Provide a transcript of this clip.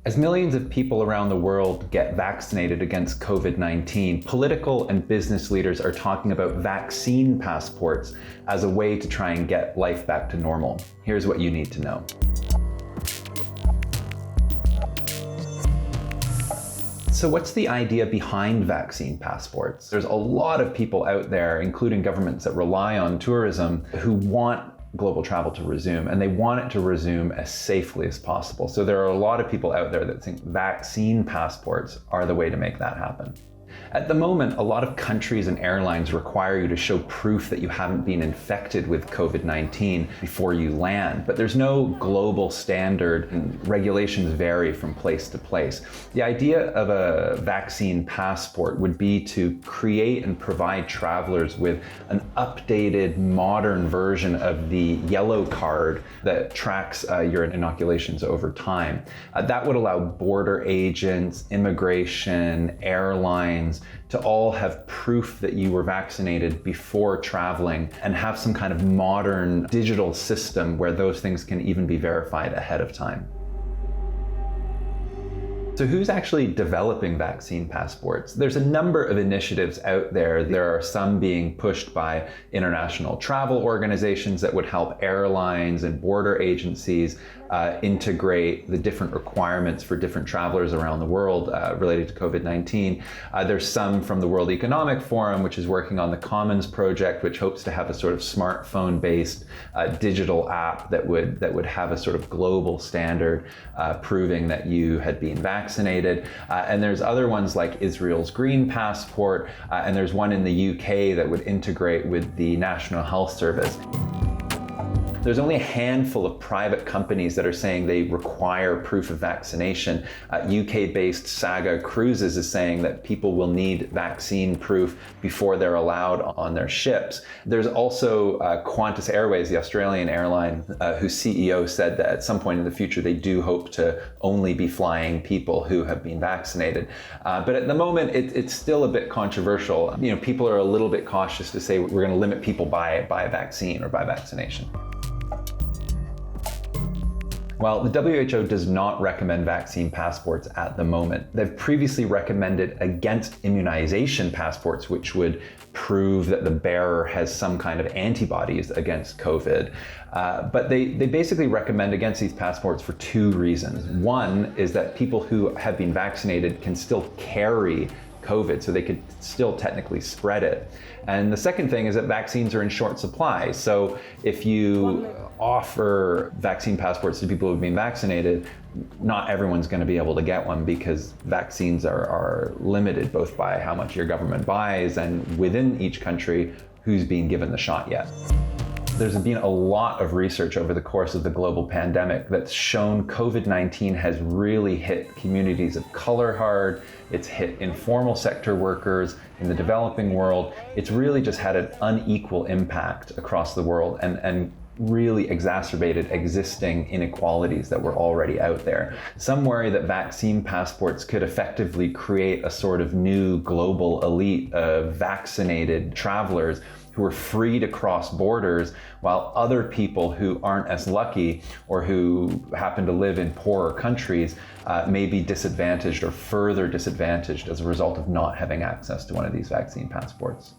As millions of people around the world get vaccinated against COVID-19, political and business leaders are talking about vaccine passports as a way to try and get life back to normal. Here's what you need to know. So what's the idea behind vaccine passports? There's a lot of people out there, including governments that rely on tourism, who want global travel to resume, and they want it to resume as safely as possible. So there are a lot of people out there that think vaccine passports are the way to make that happen. At the moment, a lot of countries and airlines require you to show proof that you haven't been infected with COVID-19 before you land, but there's no global standard and regulations vary from place to place. The idea of a vaccine passport would be to create and provide travelers with an updated, modern version of the yellow card that tracks your inoculations over time. That would allow border agents, immigration, airlines, to all have proof that you were vaccinated before traveling and have some kind of modern digital system where those things can even be verified ahead of time. So who's actually developing vaccine passports? There's a number of initiatives out there. There are some being pushed by international travel organizations that would help airlines and border agencies integrate the different requirements for different travelers around the world related to COVID-19. There's some from the World Economic Forum, which is working on the Commons project, which hopes to have a sort of smartphone-based digital app that would have a sort of global standard proving that you had been vaccinated. And there's other ones like Israel's Green Passport, and there's one in the UK that would integrate with the National Health Service. There's only a handful of private companies that are saying they require proof of vaccination. UK-based Saga Cruises is saying that people will need vaccine proof before they're allowed on their ships. There's also Qantas Airways, the Australian airline, whose CEO said that at some point in the future they do hope to only be flying people who have been vaccinated. But at the moment, it's still a bit controversial. You know, people are a little bit cautious to say we're going to limit people by a vaccine or by vaccination. While the WHO does not recommend vaccine passports at the moment, they've previously recommended against immunization passports, which would prove that the bearer has some kind of antibodies against COVID. But they basically recommend against these passports for two reasons. One is that people who have been vaccinated can still carry COVID, so they could still technically spread it. And the second thing is that vaccines are in short supply. So if you offer vaccine passports to people who've been vaccinated, not everyone's going to be able to get one because vaccines are limited both by how much your government buys and within each country who's been given the shot yet. There's been a lot of research over the course of the global pandemic that's shown COVID-19 has really hit communities of color hard. It's hit informal sector workers in the developing world. It's really just had an unequal impact across the world and really exacerbated existing inequalities that were already out there. Some worry that vaccine passports could effectively create a sort of new global elite of vaccinated travelers who are free to cross borders, while other people who aren't as lucky or who happen to live in poorer countries may be disadvantaged or further disadvantaged as a result of not having access to one of these vaccine passports.